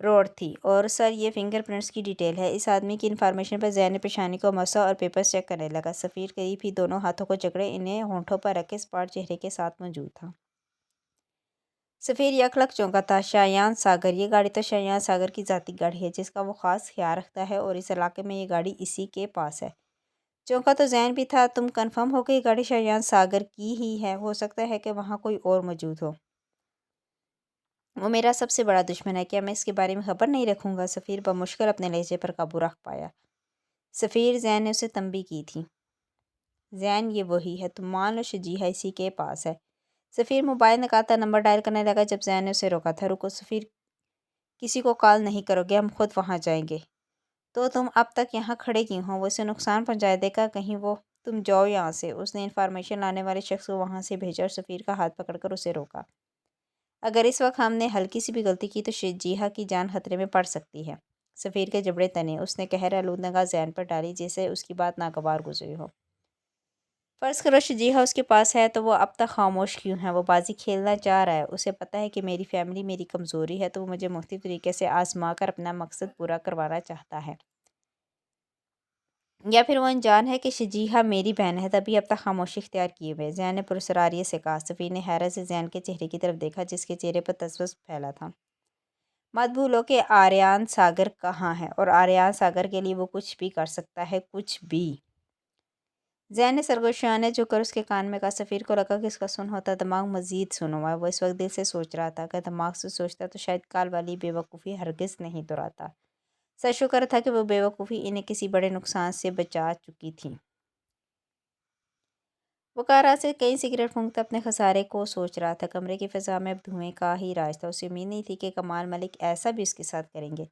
Road تھی اور سر یہ فنگر پرنٹس کی ڈیٹیل ہے۔ اس آدمی کی انفارمیشن پر ذہن نے پیشانی کو مسا اور پیپرز چیک کرنے لگا۔ سفیر قریب ہی دونوں ہاتھوں کو جکڑے انہیں ہونٹوں پر رکھے اسپاٹ چہرے کے ساتھ موجود تھا۔ سفیر یکلخت چونکا تھا۔ شایان ساگر، یہ گاڑی تو شایان ساگر کی ذاتی گاڑی ہے جس کا وہ خاص خیال رکھتا ہے اور اس علاقے میں یہ گاڑی اسی کے پاس ہے۔ چونکا تو ذہن بھی تھا۔ تم کنفرم ہو کہ یہ گاڑی شایان ساگر کی ہی ہے؟ ہو سکتا ہے کہ وہاں کوئی اور موجود ہو۔ وہ میرا سب سے بڑا دشمن ہے، کیا میں اس کے بارے میں خبر نہیں رکھوں گا؟ سفیر بمشکل اپنے لہجے پر قابو رکھ پایا۔ سفیر، زین نے اسے تنبیہ کی تھی۔ زین یہ وہی ہے، تم مان لو شجیحہ اسی کے پاس ہے۔ سفیر موبائل نکالتا نمبر ڈائل کرنے لگا جب زین نے اسے روکا تھا۔ رکو سفیر، کسی کو کال نہیں کرو گے، ہم خود وہاں جائیں گے۔ تو تم اب تک یہاں کھڑے کیوں ہو؟ وہ اسے نقصان پہنچا دے گا کہیں وہ۔ تم جاؤ یہاں سے۔ اس نے انفارمیشن لانے والے شخص کو وہاں سے بھیجا اور سفیر کا ہاتھ پکڑ کر اسے روکا۔ اگر اس وقت ہم نے ہلکی سی بھی غلطی کی تو شجیحہ کی جان خطرے میں پڑ سکتی ہے۔ سفیر کے جبڑے تنے۔ اس نے قہر آلود نگاہ زین پر ڈالی جیسے اس کی بات ناگوار گزری ہو۔ فرض کرو شجیحہ اس کے پاس ہے تو وہ اب تک خاموش کیوں ہے؟ وہ بازی کھیلنا چاہ رہا ہے۔ اسے پتہ ہے کہ میری فیملی میری کمزوری ہے تو وہ مجھے مختلف طریقے سے آزما کر اپنا مقصد پورا کروانا چاہتا ہے۔ یا پھر وہ انجان ہے کہ شجیحہ میری بہن ہے تبھی اب تک خاموشی اختیار کیے ہوئے۔ زین نے پراسراریت سے کہا۔ سفیر نے حیرت سے زین کے چہرے کی طرف دیکھا جس کے چہرے پر تذبذب پھیلا تھا۔ مت بھولو کہ آریان ساگر کہاں ہے اور آریان ساگر کے لیے وہ کچھ بھی کر سکتا ہے، کچھ بھی۔ زین نے سرگوشیانہ جھک کر اس کے کان میں کہا۔ سفیر کو لگا کہ اس کا سن ہوتا دماغ مزید سن ہوا ہے۔ وہ اس وقت دل سے سوچ رہا تھا، اگر دماغ سے سوچتا تو شاید کال والی بے وقوفی ہرگز نہیں دہراتا۔ سر شکر تھا کہ وہ بے وقوفی انہیں کسی بڑے نقصان سے بچا چکی تھی۔ وہ کارا سے کئی سگریٹ پھونکتا اپنے خسارے کو سوچ رہا تھا۔ کمرے کی فضا میں اب دھوئیں کا ہی راج تھا۔ اسے امید نہیں تھی کہ کمال ملک ایسا بھی اس کے ساتھ کریں گے۔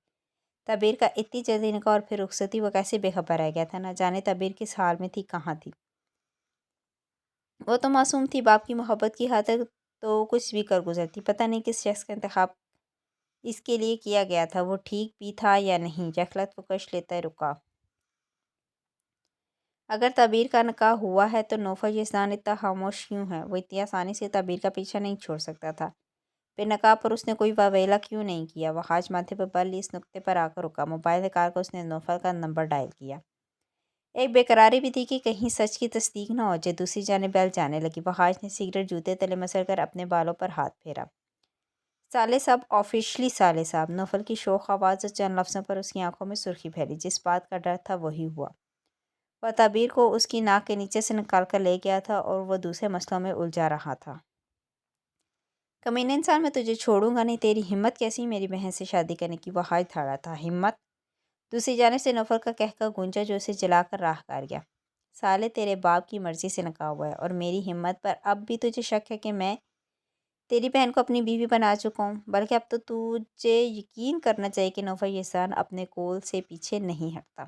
تعبیر کا اتنی جلدی نکاح اور پھر رخصتی، وہ کیسے بے خبر رہ گیا تھا؟ نہ جانے تعبیر کس حال میں تھی، کہاں تھی؟ وہ تو معصوم تھی، باپ کی محبت کی خاطر تو کچھ بھی کر گزرتی۔ پتہ نہیں کس شخص کا انتخاب اس کے لیے کیا گیا تھا، وہ ٹھیک بھی تھا یا نہیں؟ یکلخت وہ کش لیتا رکا۔ اگر تعبیر کا نکاح ہوا ہے تو نوفل یزدان اتنا خاموش کیوں ہے؟ وہ اتنی آسانی سے تعبیر کا پیچھا نہیں چھوڑ سکتا تھا۔ پھر نکاح پر اس نے کوئی واویلا کیوں نہیں کیا؟ وہ خاج ماتھے پر بل لی اس نقطے پر آ کر رکا۔ موبائل نکال کر اس نے نوفل کا نمبر ڈائل کیا۔ ایک بے قراری بھی تھی کہ کہیں سچ کی تصدیق نہ ہو جائے۔ دوسری جانب بیل جانے لگی۔ وحاج نے سگریٹ جوتے تلے مسل کر اپنے بالوں پر ہاتھ پھیرا۔ سالے صاحب، آفیشلی سالے صاحب۔ نوفل کی شوخ آواز اور چند لفظوں پر اس کی آنکھوں میں سرخی پھیلی۔ جس بات کا ڈر تھا وہی ہوا۔ وہ تعبیر کو اس کی ناک کے نیچے سے نکال کر لے گیا تھا اور وہ دوسرے مسئلوں میں الجھا رہا تھا۔ کمینے انسان، میں تجھے چھوڑوں گا نہیں۔ تیری ہمت کیسی میری بہن سے شادی کرنے کی؟ وحاج دھاڑا تھا۔ ہمت؟ دوسری جانب سے نوفل کا قہقہ گونجا جو اسے جلا کر راہ کار گیا۔ سالے، تیرے باپ کی مرضی سے نکاح ہوا ہے اور میری ہمت پر اب بھی تجھے شک ہے کہ میں تیری بہن کو اپنی بیوی بنا چکا ہوں؟ بلکہ اب تو تجھے یقین کرنا چاہیے کہ نوفل یزدان اپنے قول سے پیچھے نہیں ہٹتا۔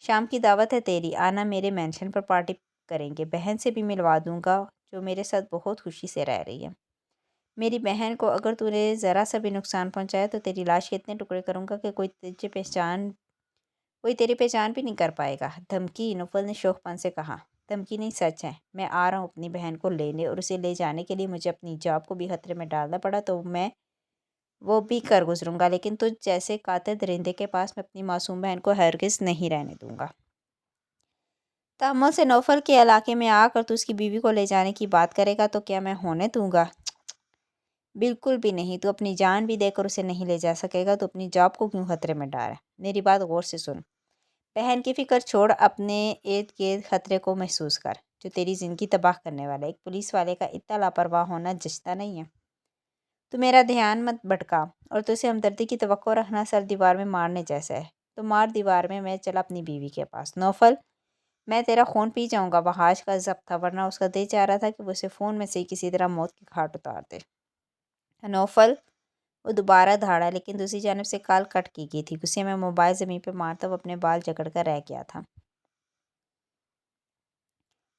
شام کی دعوت ہے تیری، آنا۔ میرے مینشن پر پارٹی کریں گے۔ بہن سے بھی ملوا دوں گا جو میرے ساتھ بہت خوشی سے رہ رہی ہے۔ میری بہن کو اگر تو نے ذرا سا بھی نقصان پہنچایا تو تیری لاش کے اتنے ٹکڑے کروں گا کہ کوئی تیری پہچان بھی نہیں کر پائے گا۔ دھمکی؟ نوفل نے شوخ پن سے کہا۔ دھمکی نہیں، سچ ہے۔ میں آ رہا ہوں اپنی بہن کو لینے اور اسے لے جانے کے لیے مجھے اپنی جاب کو بھی خطرے میں ڈالنا پڑا تو میں وہ بھی کر گزروں گا، لیکن تجھ جیسے قاتل درندے کے پاس میں اپنی معصوم بہن کو ہرگز نہیں رہنے دوں گا۔ تحمل سے نوفل کے علاقے میں آ کر تو اس کی بیوی کو لے جانے کی بات کرے گا تو کیا میں ہونے دوں گا؟ بالکل بھی نہیں۔ تو اپنی جان بھی دے کر اسے نہیں لے جا سکے گا تو اپنی جاب کو کیوں خطرے میں ڈال رہا ہے؟ میری بات غور سے سن۔ بہن کی فکر چھوڑ، اپنے ارد گرد خطرے کو محسوس کر جو تیری زندگی تباہ کرنے والا ہے۔ ایک پولیس والے کا اتنا لاپرواہ ہونا جچتا نہیں ہے۔ تو میرا دھیان مت بھٹکا، اور تو اسے ہمدردی کی توقع رکھنا سر دیوار میں مارنے جیسا ہے۔ تو مار دیوار میں چلا اپنی بیوی کے پاس۔ نوفل، میں تیرا خون پی جاؤں گا۔ وحاج کا ضبط تھا، ورنہ اس کا دل چاہ رہا تھا کہ وہ اسے فون میں سے ہی کسی طرح موت کی گھاٹ اتار دے۔ نوفل، وہ دوبارہ دھاڑا، لیکن دوسری جانب سے کال کٹ کی گئی تھی۔ غصے میں موبائل زمین پہ مارتا وہ اپنے بال جکڑ کر رہ گیا تھا۔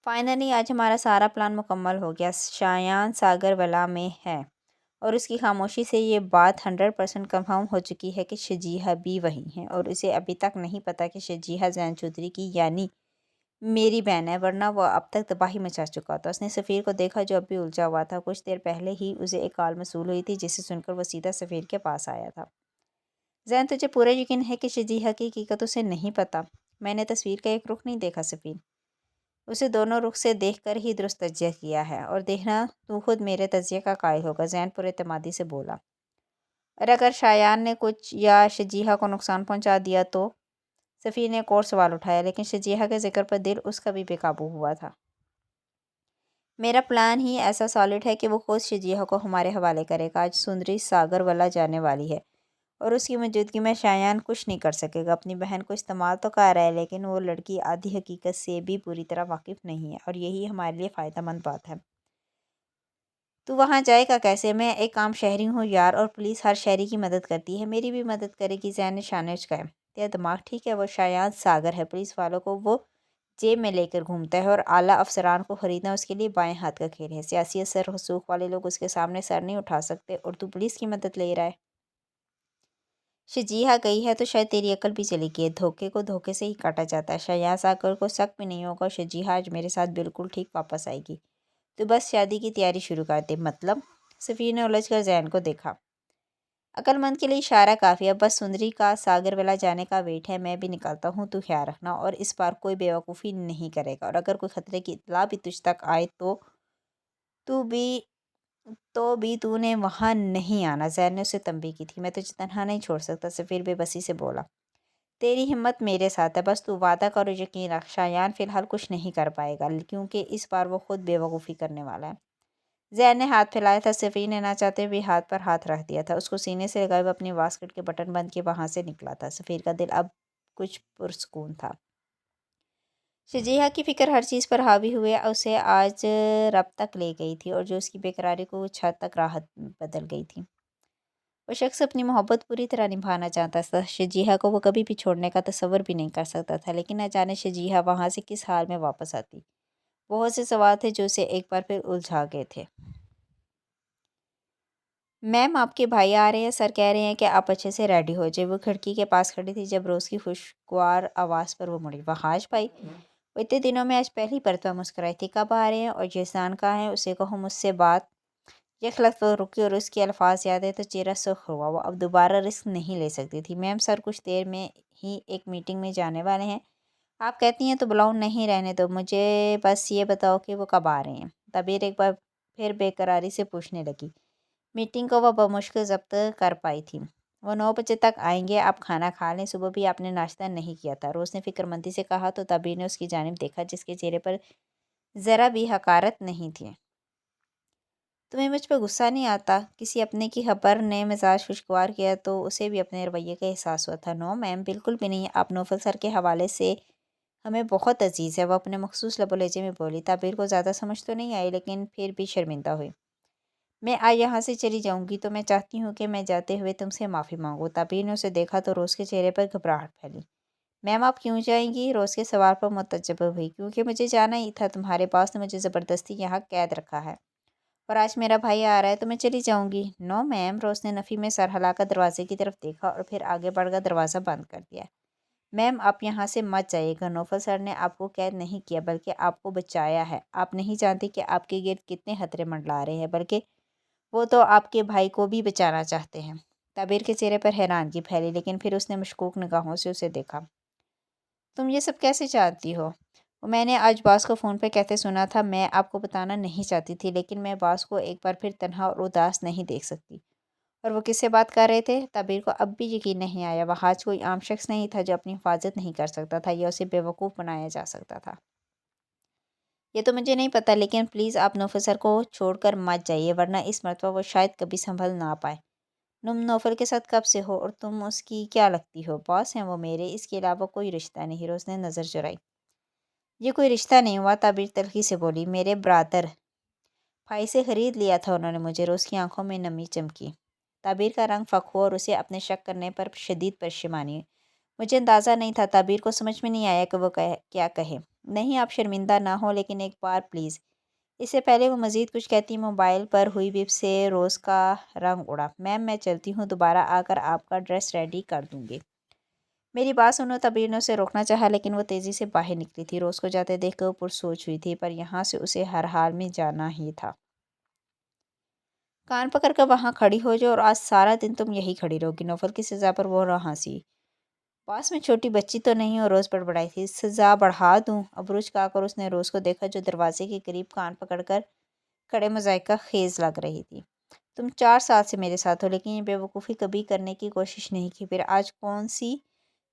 فائنلی آج ہمارا سارا پلان مکمل ہو گیا۔ شایان ساگر ولا میں ہے اور اس کی خاموشی سے یہ بات 100% کنفرم ہو چکی ہے کہ شجیحہ بھی وہیں ہے، اور اسے ابھی تک نہیں پتا کہ شجیحہ زین چودھری کی یعنی میری بہن ہے، ورنہ وہ اب تک تباہی مچا چکا تھا۔ اس نے سفیر کو دیکھا جو اب بھی الجھا ہوا تھا۔ کچھ دیر پہلے ہی اسے ایک کال موصول ہوئی تھی جسے سن کر وہ سیدھا سفیر کے پاس آیا تھا۔ زین تجھے پورا یقین ہے کہ شجیحہ کی حقیقت اسے نہیں پتہ؟ میں نے تصویر کا ایک رخ نہیں دیکھا سفین، اسے دونوں رخ سے دیکھ کر ہی درست تجزیہ کیا ہے، اور دیکھنا تو خود میرے تجزیے کا قائل ہوگا، زین پر اعتمادی سے بولا۔ اور اگر شایان نے کچھ یا شجیحہ کو نقصان پہنچا دیا تو؟ سفیر نے ایک اور سوال اٹھایا، لیکن شجیحہ کے ذکر پر دل اس کا بھی بے قابو ہوا تھا۔ میرا پلان ہی ایسا سالڈ ہے کہ وہ خود شجیحہ کو ہمارے حوالے کرے گا۔ آج سندری ساگر والا جانے والی ہے اور اس کی موجودگی میں شایان کچھ نہیں کر سکے گا۔ اپنی بہن کو استعمال تو کر رہا ہے، لیکن وہ لڑکی آدھی حقیقت سے بھی پوری طرح واقف نہیں ہے، اور یہی ہمارے لیے فائدہ مند بات ہے۔ تو وہاں جائے گا کیسے؟ میں ایک عام شہری ہوں یار، اور پولیس ہر شہری کی مدد کرتی ہے، میری بھی مدد کرے گی۔ زین نے شانے اچکائے۔ تیرا دماغ ٹھیک ہے؟ وہ شایان ساگر ہے، پولیس والوں کو وہ جیب میں لے کر گھومتا ہے، اور اعلیٰ افسران کو خریدنا اس کے لیے بائیں ہاتھ کا کھیل ہے۔ سیاسی اثر رسوخ والے لوگ اس کے سامنے سر نہیں اٹھا سکتے، اور تو پولیس کی مدد لے رہا ہے۔ شجیحہ گئی ہے تو شاید تیری عقل بھی چلی گئی ہے، دھوکے کو دھوکے سے ہی کاٹا جاتا ہے۔ شایان ساگر کو شک بھی نہیں ہوگا، شجیحہ آج میرے ساتھ بالکل ٹھیک واپس آئے گی۔ تو بس شادی کی تیاری شروع کر دے۔ مطلب؟ سفیر نے الجھ کر زین کو دیکھا۔ عقل مند کے لیے اشارہ کافی ہے، بس سندری کا ساگر والا جانے کا ویٹ ہے، میں بھی نکلتا ہوں، تو خیال رکھنا، اور اس بار کوئی بے وقوفی نہیں کرے گا، اور اگر کوئی خطرے کی اطلاع بھی تجھ تک آئے تو نے وہاں نہیں آنا۔ زین نے اسے تنبیہ کی تھی۔ میں تجھے تنہا نہیں چھوڑ سکتا، سفیر بے بسی سے بولا۔ تیری ہمت میرے ساتھ ہے، بس تو وعدہ کر اور یقین رکھ، شایان فی الحال کچھ نہیں کر پائے گا، کیونکہ اس بار وہ خود بے وقوفی کرنے والا ہے۔ زین نے ہاتھ پھیلایا تھا، سفیر نے نہ چاہتے ہوئے ہاتھ پر ہاتھ رکھ دیا تھا، اس کو سینے سے لگائے ہوئے اپنی واسکٹ کے بٹن بند کیے وہاں سے نکلا تھا۔ سفیر کا دل اب کچھ پرسکون تھا۔ شجیحہ کی فکر ہر چیز پر حاوی ہوئے اسے آج رب تک لے گئی تھی، اور جو اس کی بے قراری کو کچھ حد تک راحت بدل گئی تھی۔ وہ شخص اپنی محبت پوری طرح نبھانا چاہتا تھا، شجیحہ کو وہ کبھی بھی چھوڑنے کا تصور بھی نہیں کر سکتا تھا، لیکن نہ جانے شجیحہ وہاں سے کس حال میں واپس آتی۔ بہت سے سوال تھے جو اسے ایک بار پھر الجھا گئے تھے۔ میم آپ کے بھائی آ رہے ہیں، سر کہہ رہے ہیں کہ آپ اچھے سے ریڈی ہو جائے۔ وہ کھڑکی کے پاس کھڑی تھی جب روز کی خوشگوار آواز پر وہ مڑی۔ وحاش بھائی؟ وہ اتنے دنوں میں آج پہلی مرتبہ مسکرائی تھی۔ کب آ رہے ہیں؟ اور جیسان کہاں ہے؟ اسے کہو مجھ سے بات۔ یک لحظہ وہ رکی اور اس کے الفاظ یاد آئے تو چہرہ سرخ ہوا۔ وہ اب دوبارہ رسک نہیں لے سکتی تھی۔ میم سر کچھ دیر میں ہی ایک میٹنگ میں جانے والے ہیں، آپ کہتی ہیں تو بلاؤں؟ نہیں رہنے دو، مجھے بس یہ بتاؤ کہ وہ کب آ رہے ہیں۔ تبیر ایک بار پھر بے قراری سے پوچھنے لگی۔ میٹنگ کو وہ بمشکل ضبط کر پائی تھی۔ وہ 9 بجے تک آئیں گے، آپ کھانا کھا لیں، صبح بھی آپ نے ناشتہ نہیں کیا تھا، روز نے فکر مندی سے کہا تو تبیر نے اس کی جانب دیکھا جس کے چہرے پر ذرا بھی حقارت نہیں تھی۔ تمہیں مجھ پہ غصہ نہیں آتا؟ کسی اپنے کی خبر نے مزاج خوشگوار کیا تو اسے بھی اپنے رویے کا احساس ہوا تھا۔ نو میم، بالکل بھی نہیں، آپ نوفل سر کے حوالے سے ہمیں بہت عزیز ہے، وہ اپنے مخصوص لب و لہجے میں بولی۔ تعبیر کو زیادہ سمجھ تو نہیں آئی، لیکن پھر بھی شرمندہ ہوئی۔ میں آج یہاں سے چلی جاؤں گی تو میں چاہتی ہوں کہ میں جاتے ہوئے تم سے معافی مانگوں۔ تعبیر نے اسے دیکھا تو روز کے چہرے پر گھبراہٹ پھیلی۔ میم آپ کیوں جائیں گی؟ روز کے سوال پر متعجب ہوئی۔ کیونکہ مجھے جانا ہی تھا، تمہارے باس نے مجھے زبردستی یہاں قید رکھا ہے، اور آج میرا بھائی آ رہا ہے تو میں چلی جاؤں گی۔ نو میم، روز نے نفی میں سر ہلا کر دروازے کی طرف دیکھا اور پھر آگے بڑھ کر دروازہ بند کر دیا۔ میم آپ یہاں سے مت جائیے گا، نوفل سر نے آپ کو قید نہیں کیا بلکہ آپ کو بچایا ہے۔ آپ نہیں جانتے کہ آپ کے گرد کتنے خطرے منڈلا رہے ہیں، بلکہ وہ تو آپ کے بھائی کو بھی بچانا چاہتے ہیں۔ تعبیر کے چہرے پر حیرانگی پھیلی، لیکن پھر اس نے مشکوک نگاہوں سے اسے دیکھا۔ تم یہ سب کیسے جانتی ہو؟ وہ میں نے آج باس کو فون پہ کہتے سنا تھا۔ میں آپ کو بتانا نہیں چاہتی تھی، لیکن میں باس کو ایک بار پھر تنہا اور اداس نہیں دیکھ سکتی۔ اور وہ کس سے بات کر رہے تھے؟ تعبیر کو اب بھی یقین نہیں آیا۔ وہ آج کوئی عام شخص نہیں تھا جو اپنی حفاظت نہیں کر سکتا تھا یا اسے بیوقوف بنایا جا سکتا تھا۔ یہ تو مجھے نہیں پتا، لیکن پلیز آپ نوفل سر کو چھوڑ کر مت جائیے، ورنہ اس مرتبہ وہ شاید کبھی سنبھل نہ پائے۔ تم نوفل کے ساتھ کب سے ہو اور تم اس کی کیا لگتی ہو؟ باس ہیں وہ میرے، اس کے علاوہ کوئی رشتہ نہیں۔ روز نے نظر چرائی۔ یہ کوئی رشتہ نہیں ہوا، تعبیر تلخی سے بولی۔ میرے برادر بھائی سے خرید لیا تھا انہوں نے مجھے۔ روز کی آنکھوں میں نمی چمکی۔ تعبیر کا رنگ فاقہ ہوا اور اسے اپنے شک کرنے پر شدید پشیمانی ہوئی۔ مجھے اندازہ نہیں تھا۔ تعبیر کو سمجھ میں نہیں آیا کہ وہ کیا کہے۔ نہیں، آپ شرمندہ نہ ہو، لیکن ایک بار پلیز۔ اس سے پہلے وہ مزید کچھ کہتی موبائل پر ہوئی بیپ سے روز کا رنگ اڑا۔ میم میں چلتی ہوں، دوبارہ آ کر آپ کا ڈریس ریڈی کر دوں گی۔ میری بات سنو۔ تعبیر نے اسے روکنا چاہا، لیکن وہ تیزی سے باہر نکلی تھی۔ روز کو جاتے دیکھ کر وہ پرسوچ ہوئی تھی، پر یہاں سے اسے ہر حال میں جانا ہی تھا۔ کان پکڑ کر وہاں کھڑی ہو جاؤ اور آج سارا دن تم یہی کھڑی رہو گی۔ نوفل کی سزا پر وہ ہنسی۔ پاس میں چھوٹی بچی تو نہیں اور روز بڑبڑائی تھی، سزا بڑھا دوں؟ ابروج کھا کر اس نے روز کو دیکھا جو دروازے کے قریب کان پکڑ کر کھڑے مذائقہ خیز لگ رہی تھی۔ تم 4 سال سے میرے ساتھ ہو لیکن یہ بے وقوفی کبھی کرنے کی کوشش نہیں کی، پھر آج کون سی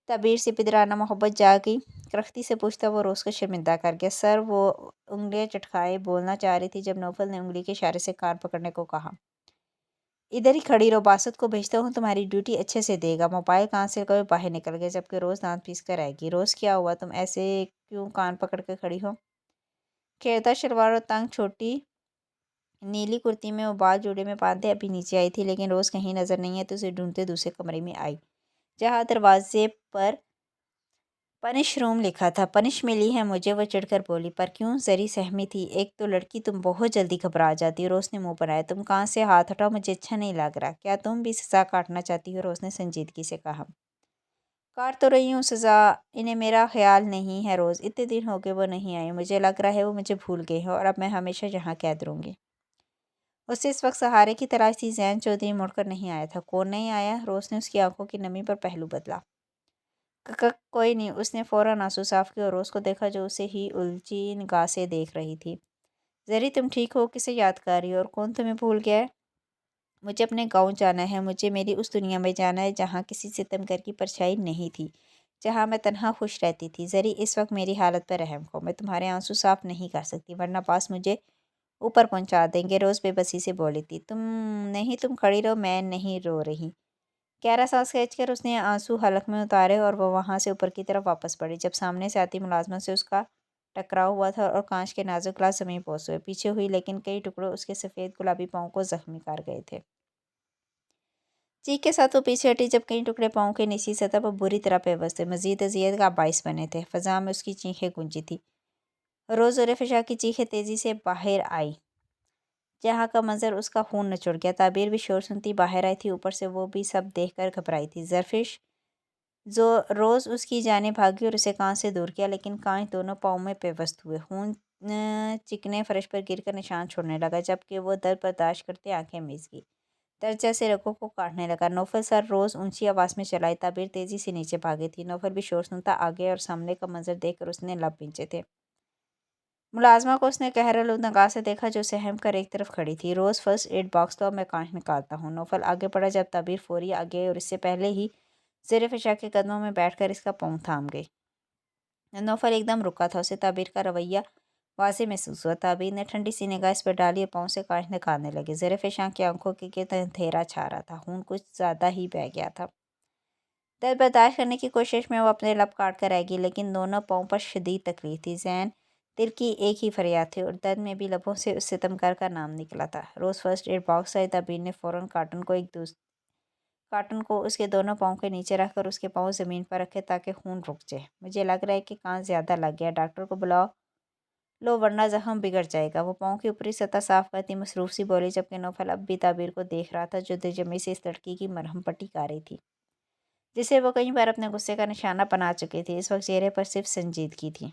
تعبیر سے پدرانہ محبت جا گئی؟ کرختی سے پوچھتا وہ روز کو شرمندہ کر گیا۔ سر وہ انگلیاں چٹکائے بولنا چاہ رہی تھی جب نوفل نے انگلی کے اشارے سے کان پکڑنے کو کہا۔ ادھر ہی کھڑی رہو، باسط کو بھیجتا ہوں تمہاری ڈیوٹی اچھے سے دے گا۔ موبائل کان سے کوئی باہر نکل گیا جبکہ روز دانت پیس کر آئے گی۔ روز کیا ہوا؟ تم ایسے کیوں کان پکڑ کر کھڑی ہو؟ کھیرتا شلوار اور تنگ چھوٹی نیلی کرتی میں وہ بال جوڑے میں باندھے ابھی نیچے آئی تھی لیکن روز کہیں نظر نہیں ہے تو اسے ڈھونڈتے دوسرے کمرے میں آئی جہاں دروازے پر پنش روم لکھا تھا۔ پنش ملی ہے مجھے، وہ چڑھ کر بولی۔ پر کیوں؟ ذری سہمی تھی۔ ایک تو لڑکی تم بہت جلدی گھبرا جاتی ہو۔ روز نے منہ بنایا۔ تم کان سے ہاتھ ہٹاؤ، مجھے اچھا نہیں لگ رہا۔ کیا تم بھی سزا کاٹنا چاہتی ہو؟ روز نے سنجیدگی سے کہا۔ کاٹ تو رہی ہوں سزا، انہیں میرا خیال نہیں ہے روز، اتنے دن ہو گئے وہ نہیں آئی، مجھے لگ رہا ہے وہ مجھے بھول گئی ہیں اور اب میں ہمیشہ یہاں قید رہوں گی۔ اسے اس وقت سہارے کی تلاش تھی۔ زین چودھری مڑ کر نہیں آیا تھا۔ کون نہیں آیا؟ روز نے اس کی آنکھوں کی نمی پر پہلو بدلا۔ کوئی نہیں۔ اس نے فوراً آنسو صاف کیے اور روز کو دیکھا جو اسے ہی الجھی نگاہ سے دیکھ رہی تھی۔ زری تم ٹھیک ہو؟ کسے یاد کر رہی ہو اور کون تمہیں بھول گیا ہے؟ مجھے اپنے گاؤں جانا ہے، مجھے میری اس دنیا میں جانا ہے جہاں کسی ستمگر کی پرچھائی نہیں تھی، جہاں میں تنہا خوش رہتی تھی۔ زری اس وقت میری حالت پر رحم کرو، میں تمہارے آنسو صاف نہیں کر سکتی ورنہ باس مجھے اوپر پہنچا دیں گے۔ روز بے بسی سے بولی تھی۔ تم کھڑی رہو، میں نہیں رو رہی۔ گہرا سانس کھینچ کر اس نے آنسو حلق میں اتارے اور وہ وہاں سے اوپر کی طرف واپس بڑھی جب سامنے سے آتی ملازمت سے اس کا ٹکراؤ ہوا تھا اور کانچ کے نازک گلاس زمین پوس ہوئے پیچھے ہوئی لیکن کئی ٹکڑے اس کے سفید گلابی پاؤں کو زخمی کر گئے تھے۔ چیخ کے ساتھ وہ پیچھے ہٹی جب کئی ٹکڑے پاؤں کے نچلی سطح پر بری طرح پیوست ہوئے، مزید اذیت کا باعث بنے تھے۔ فضا میں اس کی چیخیں گونجی تھیں۔ روز زور فشاں کی چیخیں تیزی سے باہر آئی جہاں کا منظر اس کا خون نچوڑ گیا۔ تعبیر بھی شور سنتی باہر آئی تھی، اوپر سے وہ بھی سب دیکھ کر گھبرائی تھی۔ زرفش روز اس کی جانب بھاگی اور اسے کان سے دور کیا لیکن کانچ دونوں پاؤں میں پیوست ہوئے، خون چکنے فرش پر گر کر نشان چھوڑنے لگا جبکہ وہ درد برداشت کرتے آنکھیں میچ گئی، درجہ سے رگوں کو کاٹنے لگا۔ نوفل سر! روز اونچی آواز میں چلائی۔ تعبیر تیزی سے نیچے بھاگی تھی۔ نوفل بھی شور سنتا آگے اور سامنے کا منظر دیکھ کر اس نے لب بھینچے تھے۔ ملازمہ کو اس نے قہرآلود نگاہ سے دیکھا جو سہم کر ایک طرف کھڑی تھی۔ روز فرسٹ ایڈ باکس لاؤ، میں کانچ نکالتا ہوں۔ نوفل آگے بڑھا جب تعبیر فوری آگے اور اس سے پہلے ہی زیر فشاں کے قدموں میں بیٹھ کر اس کا پاؤں تھام گئی۔ نوفل ایک دم رکا تھا، اسے تعبیر کا رویہ واضح محسوس ہوا۔ تعبیر نے ٹھنڈی سی نگاہ اس پر ڈالی اور پاؤں سے کانچ نکالنے لگی۔ زیر فشاں کی آنکھوں کے گرد اندھیرا چھا رہا تھا، خون کچھ زیادہ ہی بہہ گیا تھا۔ درد برداشت کرنے کی کوشش میں وہ اپنے لب کاٹ کر رہ گئی لیکن دونوں پاؤں پر شدید تکلیف تھی۔ زین دل کی ایک ہی فریاد تھی اور درد میں بھی لبوں سے اس ستمگر کا نام نکلا تھا۔ روز فرسٹ ایڈ باکس آئی۔ تعبیر نے فوراً کارٹن کو اس کے دونوں پاؤں کے نیچے رکھ کر اس کے پاؤں زمین پر رکھے تاکہ خون رک جائے۔ مجھے لگ رہا ہے کہ کان زیادہ لگ گیا، ڈاکٹر کو بلا لو ورنہ زخم بگڑ جائے گا۔ وہ پاؤں کی اوپری سطح صاف کرتی مصروف سی بولی جبکہ نوفل اب بھی تعبیر کو دیکھ رہا تھا جو دلجمعی سے اس لڑکی کی مرہم پٹی کر رہی تھی جسے وہ کئی بار اپنے غصے کا نشانہ بنا چکی تھی۔ اس وقت چہرے پر صرف سنجیدگی تھی۔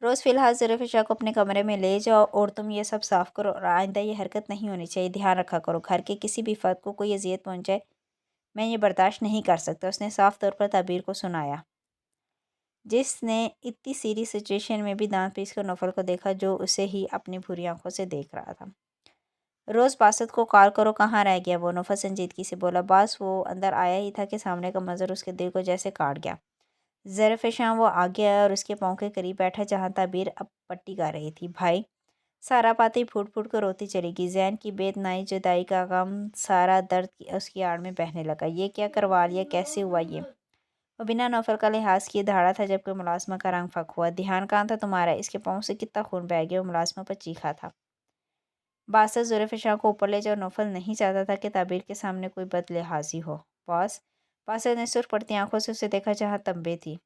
روز فی الحال زیر فشاں کو اپنے کمرے میں لے جاؤ اور تم یہ سب صاف کرو اور آئندہ یہ حرکت نہیں ہونی چاہیے، دھیان رکھا کرو۔ گھر کے کسی بھی فرد کو کوئی اذیت پہنچائے میں یہ برداشت نہیں کر سکتا۔ اس نے صاف طور پر تعبیر کو سنایا جس نے اتنی سیریس سچویشن میں بھی دانت پیس کر نوفل کو دیکھا جو اسے ہی اپنی بھوری آنکھوں سے دیکھ رہا تھا۔ روز باسط کو کال کرو، کہاں رہ گیا وہ؟ نوفل سنجیدگی سے بولا۔ باس وہ اندر آیا ہی تھا کہ سامنے کا منظر اس کے دل کو جیسے کاٹ گیا۔ زیر فشاں وہ آگے آیا اور اس کے پاؤں کے قریب بیٹھا جہاں تعبیر اب پٹی کر رہی تھی۔ بھائی! سارا پاتی پھوٹ پھوٹ کر روتی چلی گئی۔ زین کی بے دنائی، جدائی کا غم، سارا درد اس کی آڑ میں بہنے لگا۔ یہ کیا کروا لیا؟ کیسے ہوا یہ؟ وہ بنا نوفل کا لحاظ کیے دھاڑا تھا جبکہ ملازمہ کا رنگ پھک ہوا۔ دھیان کہاں تھا تمہارا؟ اس کے پاؤں سے کتنا خون بہہ گیا؟ وہ ملازمہ پر چیخا تھا۔ باسط زیر فشاں کو اوپر لے جاؤ۔ نوفل نہیں چاہتا تھا کہ تعبیر کے سامنے کوئی بد لحاظی ہو۔ باس! باسط نے سرخ پڑتی آنکھوں سے اسے دیکھا جہاں تمبے تھی۔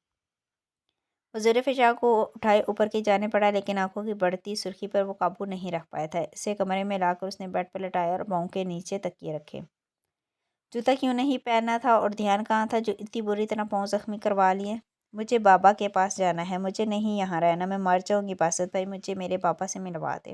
وہ زیر فشاں کو اٹھائے اوپر کی جانب بڑھا لیکن آنکھوں کی بڑھتی سرخی پر وہ قابو نہیں رکھ پایا تھا۔ اسے کمرے میں لا کر اس نے بیڈ پر لٹایا اور پاؤں کے نیچے تکیے رکھے۔ جوتا کیوں نہیں پہنا تھا اور دھیان کہاں تھا جو اتنی بری طرح پاؤں زخمی کروا لیے؟ مجھے بابا کے پاس جانا ہے، مجھے نہیں یہاں رہنا، میں مر جاؤں گی۔ باسط بھائی مجھے میرے بابا سے ملوا دے۔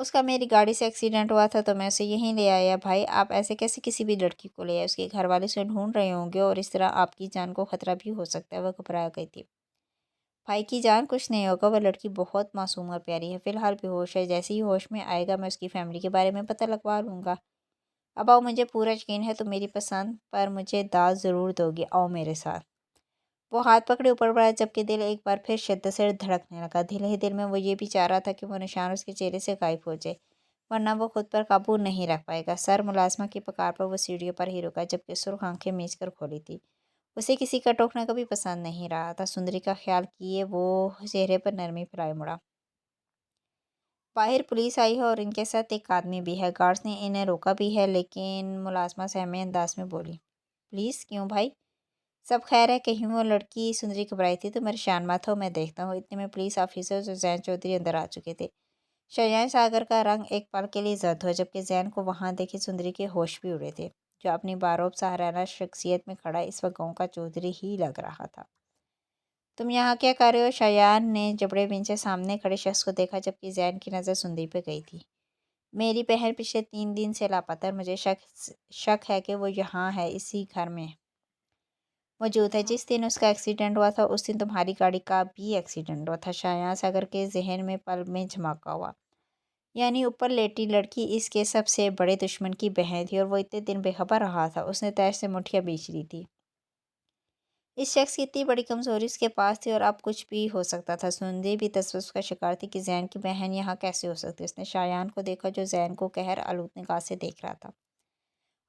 اس کا میری گاڑی سے ایکسیڈنٹ ہوا تھا تو میں اسے یہیں لے آیا۔ بھائی آپ ایسے کیسے کسی بھی لڑکی کو لے آئے؟ اس کے گھر والے اسے ڈھونڈ رہے ہوں گے اور اس طرح آپ کی جان کو خطرہ بھی ہو سکتا ہے۔ وہ گھبرا گئی تھی۔ بھائی کی جان کچھ نہیں ہوگا، وہ لڑکی بہت معصوم اور پیاری ہے، فی الحال بے ہوش ہے، جیسے ہی ہوش میں آئے گا میں اس کی فیملی کے بارے میں پتہ لگوا لوں گا۔ اب آؤ، مجھے پورا یقین ہے تم میری پسند پر مجھے داد ضرور دو گی، آؤ میرے ساتھ۔ وہ ہاتھ پکڑے اوپر بڑھا جبکہ دل ایک بار پھر شدت سے دھڑکنے لگا۔ دل ہی دل میں وہ یہ بھی چاہ رہا تھا کہ وہ نشان اس کے چہرے سے غائب ہو جائے، ورنہ وہ خود پر قابو نہیں رکھ پائے گا۔ سر ملازمہ کی پکار پر وہ سیڑھیوں پر ہی رکا جبکہ سرخ آنکھیں میچ کر کھولی تھی۔ اسے کسی کا ٹوکنا کبھی پسند نہیں رہا تھا۔ سندری کا خیال کیے وہ چہرے پر نرمی پھیلائے مڑا۔ باہر پولیس آئی ہے اور ان کے ساتھ ایک آدمی بھی ہے، گارڈز نے انہیں روکا بھی ہے، لیکن ملازمہ سہمے انداز میں بولی۔ پولیس کیوں بھائی؟ سب خیر ہے؟ کہیں وہ لڑکی؟ سندری گھبرائی تھی۔ تم پریشان مت ہو، میں دیکھتا ہوں۔ اتنے میں پولیس آفیسرز اور زین چودھری اندر آ چکے تھے۔ شایان ساگر کا رنگ ایک پل کے لیے زرد ہوا جبکہ زین کو وہاں دیکھے سندری کے ہوش بھی اڑے تھے۔ جو اپنی باروب سہرانہ شخصیت میں کھڑا اس وقت گاؤں کا چودھری ہی لگ رہا تھا۔ تم یہاں کیا کر رہے ہو؟ شایان نے جبڑے بنچے سامنے کھڑے شخص کو دیکھا جبکہ زین کی نظر سندری پہ گئی تھی۔ میری بہن پچھلے 3 دن سے لاپتہ ہے، مجھے شک ہے کہ وہ یہاں ہے، اسی گھر میں موجود ہے۔ جس دن اس کا ایکسیڈنٹ ہوا تھا اس دن تمہاری گاڑی کا بھی ایکسیڈنٹ ہوا تھا۔ شایان ساگر کے ذہن میں پل میں جھماکا ہوا۔ یعنی اوپر لیٹی لڑکی اس کے سب سے بڑے دشمن کی بہن تھی اور وہ اتنے دن بے خبر رہا تھا۔ اس نے تیش سے مٹھیاں بیچ لی تھی۔ اس شخص کی اتنی بڑی کمزوری اس کے پاس تھی اور اب کچھ بھی ہو سکتا تھا۔ سندری بھی تسوس کا شکار تھی کہ زین کی بہن یہاں کیسے ہو سکتی۔ اس نے شایان کو دیکھا جو زین کو قہر آلود نگاہ سے دیکھ رہا تھا۔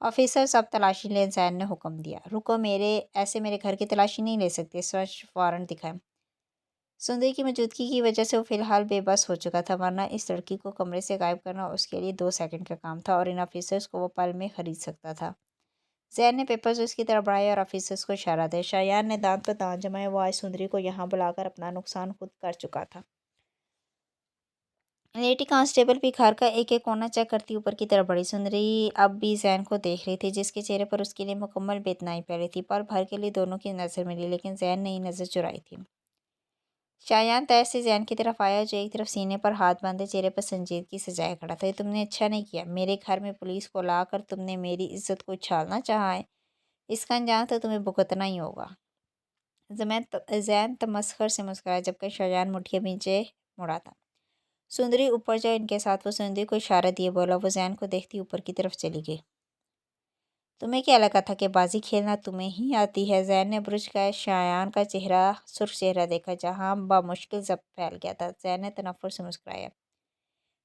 آفیسر سب تلاشی لیں، زین نے حکم دیا۔ رکو، ایسے میرے گھر کی تلاشی نہیں لے سکتے، سرچ وارنٹ دکھائیں۔ سندری کی موجودگی کی وجہ سے وہ فی الحال بے بس ہو چکا تھا، ورنہ اس لڑکی کو کمرے سے غائب کرنا اس کے لیے 2 سیکنڈ کا کام تھا اور ان آفیسرز کو وہ پل میں خرید سکتا تھا۔ زین نے پیپرز اس کی طرف بڑھائے اور آفیسرز کو اشارہ دیا۔ شایان نے دانت پر دانت جمائے، وہ آج سندری کو یہاں بلا کر اپنا نقصان خود کر چکا تھا۔ لیڈی کانسٹیبل بھی گھر کا ایک ایک کونا چیک کرتی اوپر کی طرف بڑھی۔ سندری اب بھی زین کو دیکھ رہی تھی جس کے چہرے پر اس کے لیے مکمل بے اطمینانی پھیلی تھی۔ پل بھر کے لیے دونوں کی نظر ملی لیکن زین نے ہی نظر چرائی تھی۔ شایان تیش سے زین کی طرف آیا جو ایک طرف سینے پر ہاتھ باندھے چہرے پر سنجیدگی سجائے کھڑا تھا۔ یہ تم نے اچھا نہیں کیا، میرے گھر میں پولیس کو لا کر تم نے میری عزت کو اچھالنا چاہا ہے، اس کا انجام تو تمہیں بھگتنا ہی ہوگا۔ زین تمسخر سے مسکرایا جبکہ شایان مٹھیاں بھینچے مڑا تھا۔ سندری اوپر جائے، ان کے ساتھ وہ سندری کو اشارہ دیے بولا۔ وہ زین کو دیکھتی اوپر کی طرف چلی گئی۔ تمہیں کیا لگا تھا کہ بازی کھیلنا تمہیں ہی آتی ہے؟ زین نے برج کا شایان کا سرخ چہرہ دیکھا جہاں بامشکل ضبط پھیل گیا تھا۔ زین نے تنفر سے مسکرایا۔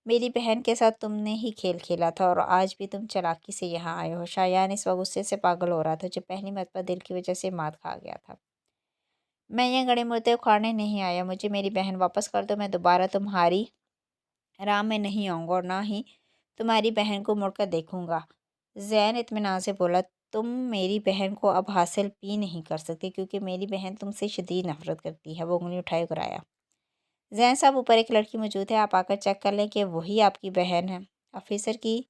میری بہن کے ساتھ تم نے ہی کھیل کھیلا تھا اور آج بھی تم چالاکی سے یہاں آئے ہو۔ شایان اس وقت غصے سے پاگل ہو رہا تھا جو پہلی مرتبہ دل کی وجہ سے مات کھا گیا تھا۔ میں یہ گڑے مردے اکھاڑنے نہیں آیا، مجھے میری بہن واپس کر دو، میں دوبارہ تمہاری راہ میں نہیں آؤں گا اور نہ ہی تمہاری بہن کو مڑ کر دیکھوں گا۔ زین اطمینان سے بولا۔ تم میری بہن کو اب حاصل بھی نہیں کر سکتے کیونکہ میری بہن تم سے شدید نفرت کرتی ہے۔ وہ انگلی اٹھائے گرایا۔ زین صاحب، اوپر ایک لڑکی موجود ہے، آپ آ کر چیک کر لیں کہ وہی آپ کی بہن ہے۔ آفیسر کی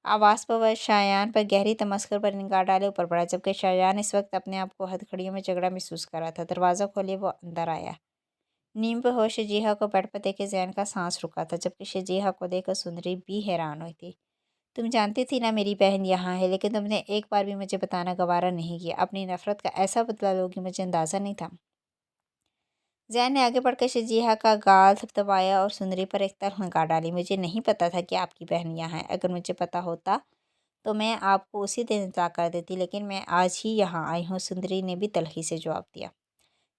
آواز پر وہ شایان پر گہری تمسخر پر نگاہ ڈالے اوپر بڑھا جبکہ شایان اس وقت اپنے آپ کو ہتھکڑیوں میں جھگڑا محسوس کر رہا تھا۔ دروازہ کھولے وہ اندر آیا۔ نیم بے ہوش شجیحہ کو بیڈ پر دیکھے زین کا سانس رکا تھا جبکہ شجیحہ کو دیکھ کر سندری بھی حیران ہوئی تھی۔ تم جانتی تھی نا میری بہن یہاں ہے، لیکن تم نے ایک بار بھی مجھے بتانا گوارا نہیں کیا۔ اپنی نفرت کا ایسا بدلہ لوگی، مجھے اندازہ نہیں تھا۔ زین نے آگے بڑھ کر شجیحہ کا گال تھپتھپایا اور سندری پر ایک تلخ نگاہ ڈالی۔ مجھے نہیں پتا تھا کہ آپ کی بہن یہاں ہے، اگر مجھے پتا ہوتا تو میں آپ کو اسی دن اطلاع کر دیتی، لیکن میں آج ہی یہاں آئی ہوں، سندری نے بھی تلخی سے جواب دیا۔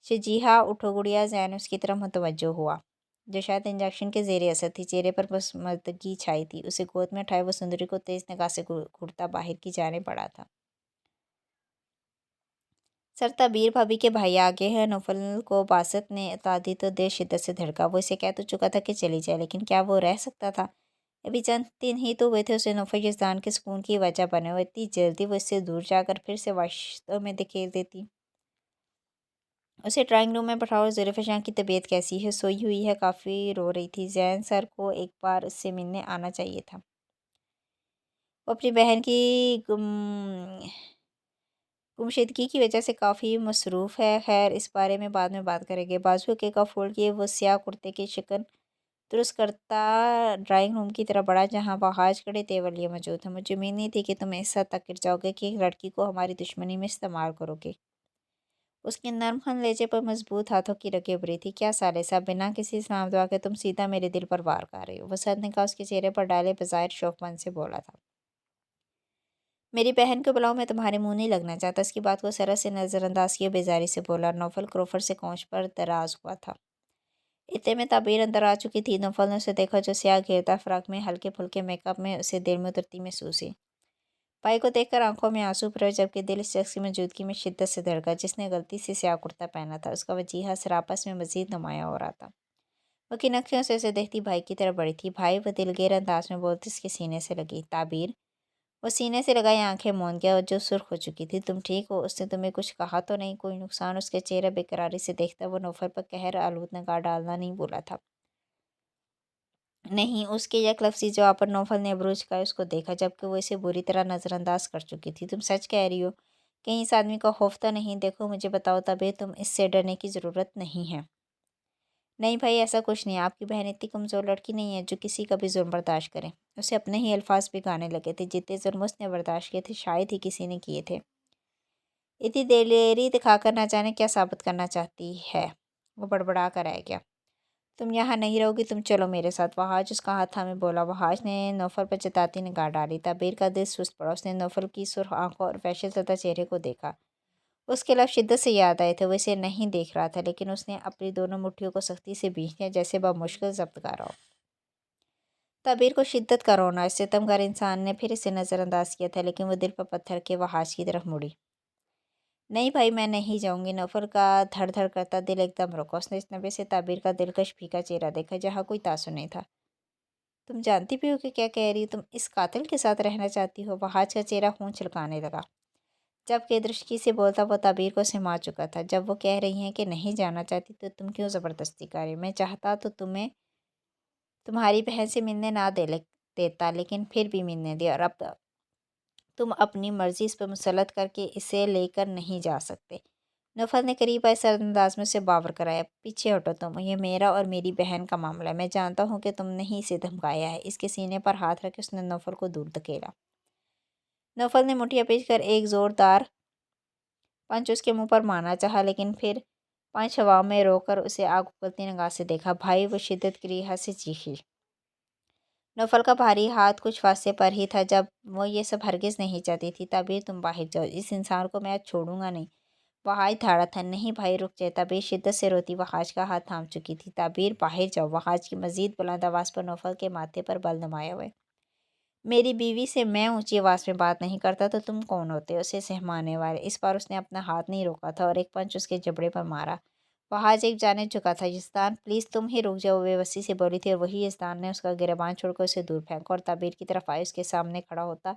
شجیحہ اٹھو گڑیا۔ زین اس کی طرف متوجہ ہوا جو شاید انجیکشن کے زیر اثر تھی، چہرے پر پسماندگی چھائی تھی۔ اسے گود میں اٹھائے وہ سندری کو تیز نگاہ سے گھورتا باہر کی جانب بڑھا تھا۔ سر تبیر بھابھی کے بھائی آگے ہیں۔ نوفل کو باسط نے اطلاع دی تو دل شدت سے دھڑکا۔ وہ اسے کہہ تو چکا تھا کہ چلی جائے، لیکن کیا وہ رہ سکتا تھا؟ ابھی چند دن ہی تو ہوئے تھے اسے نوفل یزدان کے سکون کی وجہ بنے ہوئے، اتنی جلدی وہ اس سے دور جا کر پھر سے وحشتوں میں دھکیل دیتی۔ اسے ڈرائنگ روم میں بٹھاؤ۔ اور زلیخا جان کی طبیعت کیسی ہے؟ سوئی ہوئی ہے، کافی رو رہی تھی۔ زین سر کو ایک بار اس سے ملنے آنا چاہیے تھا۔ وہ اپنی بہن کی گمشدگی کی وجہ سے کافی مصروف ہے۔ خیر، اس بارے میں بعد میں بات کریں گے۔ بازو کے کف فولڈ کیے وہ سیاہ کرتے کے شکن درست کرتا ڈرائنگ روم کی طرف بڑھا جہاں وحاج کھڑے ٹیبل لیے موجود تھا۔ مجھے امید نہیں تھی کہ تم اس حد تک گر جاؤ گے کہ ایک لڑکی کو ہماری دشمنی میں استعمال کرو گے۔ اس کے نرم خم لہجے پر مضبوط ہاتھوں کی رگیں ابھری تھی۔ کیا ثالثہ، بنا کسی سلام دعا کے تم سیدھا میرے دل پر وار کر رہی ہو؟ وسعت نے کہا، اس کے چہرے پر ڈالے بظاہر شوق بند سے بولا تھا۔ میری بہن کو بلاؤ، میں تمہارے منہ نہیں لگنا چاہتا۔ اس کی بات کو سرا سے نظر انداز کیے بیزاری سے بولا۔ نوفل کروفر سے کونچ پر دراز ہوا تھا۔ اتنے میں تعبیر اندر آ چکی تھی۔ نوفل نے اسے دیکھا جو سیاہ گھیرتا فراق میں ہلکے پھلکے میک اپ میں اسے دل میں اترتی محسوس ہوئی۔ بھائی کو دیکھ کر آنکھوں میں آنسو بھرے جبکہ دل اس شخص کی موجودگی میں شدت سے دھڑکا جس نے غلطی سے سیاہ کرتا پہنا تھا۔ اس کا وجیہہ سراپس میں مزید نمایاں ہو رہا تھا۔ وہ کن اکھیوں سے اسے دیکھتی بھائی کی طرف بڑھی تھی۔ بھائی، وہ دلگیر انداز میں بولتی اس کے سینے سے لگی۔ تعبیر، وہ سینے سے لگائی آنکھیں موند گیا جو سرخ ہو چکی تھی۔ تم ٹھیک ہو؟ اس نے تمہیں کچھ کہا تو نہیں؟ کوئی نقصان؟ اس کا چہرہ بے قراری سے دیکھتا وہ نوفل پر قہر آلود نگاہ ڈالنا نہیں بولا تھا۔ نہیں، اس کے یک لفظی جواب پر نوفل نے ابرو جھکائے اس کو دیکھا جبکہ وہ اسے بری طرح نظر انداز کر چکی تھی۔ تم سچ کہہ رہی ہو؟ کہیں اس آدمی کا خوف تو نہیں؟ دیکھو مجھے بتاؤ طبیعت، تم اس سے ڈرنے کی ضرورت نہیں ہے۔ نہیں بھائی، ایسا کچھ نہیں۔ آپ کی بہن اتنی کمزور لڑکی نہیں ہے جو کسی کا بھی ظلم برداشت کرے۔ اسے اپنے ہی الفاظ بھگانے لگے تھے۔ جتنے ظلم اس نے برداشت کیے تھے شاید ہی کسی نے کیے تھے۔ اتنی دلیری دکھا کر نہ جانے کیا ثابت کرنا چاہتی ہے۔ وہ بڑبڑا کر رہ گیا۔ تم یہاں نہیں رہو گی، تم چلو میرے ساتھ۔ وحاج اس کا ہاتھ تھامے بولا۔ وحاج نے نوفل پر جتاتی نگاہ ڈالی۔ تعبیر کا دل سست پڑا۔ اس نے نوفل کی سرخ آنکھوں اور وحشت زدہ چہرے کو دیکھا۔ اس کے لب شدت سے یاد آئے تھے۔ وہ اسے نہیں دیکھ رہا تھا لیکن اس نے اپنی دونوں مٹھیوں کو سختی سے بھینچ لیا جیسے بمشکل ضبط کر رہا ہو۔ تعبیر کو شدت کا رونا، اس ستمگر انسان نے پھر اسے نظر انداز کیا تھا لیکن وہ دل پر پتھر رکھے وحاج کی طرف مڑی۔ نہیں بھائی، میں نہیں جاؤں گی۔ نوفل کا دھڑ دھڑ کرتا دل ایک دم رکا۔ اس نے اجنبی سے تعبیر کا دلکش پھیکا چہرہ دیکھا جہاں کوئی تاثر نہیں تھا۔ تم جانتی بھی ہو کہ کیا کہہ رہی ہو؟ تم اس قاتل کے ساتھ رہنا چاہتی ہو؟ وحاج کا چہرہ خون چھلکانے لگا۔ جبکہ درشکی سے بولتا وہ تعبیر کو سما چکا تھا۔ جب وہ کہہ رہی ہیں کہ نہیں جانا چاہتی تو تم کیوں زبردستی کر رہی ہو؟ میں چاہتا تو تمہیں تمہاری بہن سے ملنے نہ دیتا لیکن پھر بھی ملنے دیا، اور اب تم اپنی مرضی اس پر مسلط کر کے اسے لے کر نہیں جا سکتے۔ نوفل نے قریب آئے سرد انداز میں اسے باور کرایا۔ پیچھے ہٹو تم، یہ میرا اور میری بہن کا معاملہ ہے۔ میں جانتا ہوں کہ تم نے ہی اسے دھمکایا ہے۔ اس کے سینے پر ہاتھ رکھ کے اس نے نوفل کو دور دھکیلا۔ نوفل نے مٹھیاں پیچ کر ایک زوردار پنچ اس کے منہ پر مارنا چاہا لیکن پھر پنچ ہوا میں روک کر اسے آگ اگلتی نگاہ سے دیکھا۔ بھائی، وہ شدت کی لہجے سے چیخی۔ نوفل کا بھاری ہاتھ کچھ فاصلے پر ہی تھا جب وہ یہ سب ہرگز نہیں چاہتی تھی۔ تعبیر، تم باہر جاؤ، اس انسان کو میں آج چھوڑوں گا نہیں۔ وحاج دھاڑا تھا۔ نہیں بھائی، رک جائے۔ تعبیر شدت سے روتی وحاج کا ہاتھ تھام چکی تھی۔ تعبیر، باہر جاؤ۔ وحاج کی مزید بلند آواز پر نوفل کے ماتھے پر بل نمایاں ہوئے۔ میری بیوی سے میں اونچی آواز میں بات نہیں کرتا تو تم کون ہوتے ہو اسے سہمانے والے؟ اس بار اس نے اپنا ہاتھ نہیں روکا تھا اور ایک پنچ اس کے جبڑے پر مارا۔ وحاج ایک جانب جھکا تھا۔ یزدان، پلیز تم ہی رک جاؤ، وہ بے بسی سے بولی تھی اور وہی یزدان نے اس کا گریباں چھوڑ کر اسے دور پھینکا اور تعبیر کی طرف آئے اس کے سامنے کھڑا ہوتا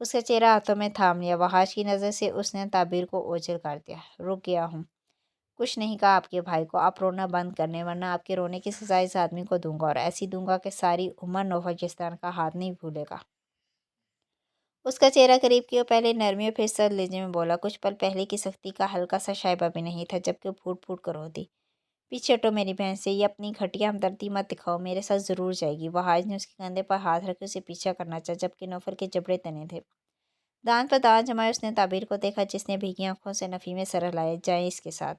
اس کا چہرہ ہاتھوں میں تھام لیا۔ وحاج کی نظر سے اس نے تعبیر کو اوجھل کر دیا۔ رک گیا ہوں۔ کچھ نہیں کہا آپ کے بھائی کو۔ آپ رونا بند کر لیں ورنہ آپ کے رونے کی سزا اس آدمی کو دوں گا اور ایسی دوں گا کہ ساری عمر نوفل یزدان کا ہاتھ نہیں بھولے گا۔ اس کا چہرہ قریب کیا، پہلے نرمی اور پھر سرد لہجے میں بولا۔ کچھ پل پہلے کی سختی کا ہلکا سا شائبہ بھی نہیں تھا جبکہ وہ پھوٹ پھوٹ کر روتی۔ پیچھے ہٹو میری بہن سے، یہ اپنی گھٹیا ہمدردی مت دکھاؤ، میرے ساتھ ضرور جائے گی۔ وحاج نے اس کے کندھے پر ہاتھ رکھ کے اسے پیچھا کرنا چاہا جبکہ نوفل کے جبڑے تنے تھے۔ دانت پر دانت جمائے اس نے تعبیر کو دیکھا جس نے بھیگی آنکھوں سے نفی میں سر ہلایا۔ جائیں اس کے ساتھ۔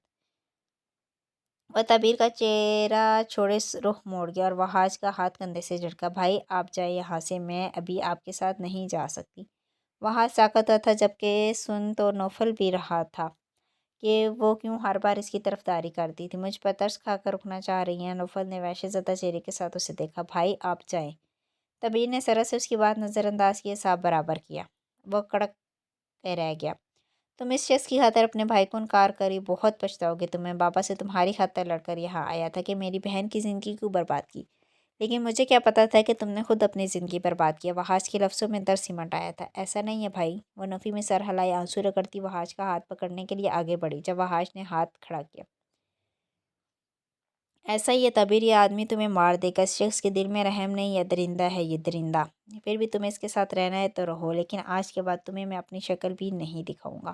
وہ تعبیر کا چہرہ چھوڑے رخ موڑ گیا اور وحاج کا ہاتھ کندھے سے جھٹکا۔ بھائی، آپ جائیں یہاں سے، میں ابھی آپ کے ساتھ نہیں جا سکتی۔ وحاج ساکت تھا جبکہ سن تو نوفل بھی رہا تھا کہ وہ کیوں ہر بار اس کی طرفداری کرتی تھی۔ مجھ پر ترس کھا کر رکنا چاہ رہی ہیں؟ نوفل نے وحشت زدہ چہرے کے ساتھ اسے دیکھا۔ بھائی، آپ جائیں۔ تعبیر نے سرا سے اس کی بات نظر انداز کیے صاف برابر کیا۔ وہ کڑک کے رہ گیا۔ تم اس شخص کی خاطر اپنے بھائی کو انکار کری بہت پچھتاؤ گے۔ تمہیں بابا سے تمہاری خاطر لڑ کر یہاں آیا تھا کہ میری بہن کی زندگی کو برباد کی، لیکن مجھے کیا پتا تھا کہ تم نے خود اپنی زندگی برباد کیا۔ وحاج کے لفظوں میں درد سمٹ آیا تھا۔ ایسا نہیں ہے بھائی۔ وہ نفی میں سر ہلائے آنسو رگڑتی وحاج کا ہاتھ پکڑنے کے لیے آگے بڑھی جب وحاج نے ہاتھ کھڑا کیا۔ ایسا ہی ہے تعبیر، یہ آدمی تمہیں مار دے گا۔ اس شخص کے دل میں رحم نہیں، یہ درندہ ہے، یہ درندہ۔ پھر بھی تمہیں اس کے ساتھ رہنا ہے تو رہو، لیکن آج کے بعد تمہیں میں اپنی شکل بھی نہیں دکھاؤں گا۔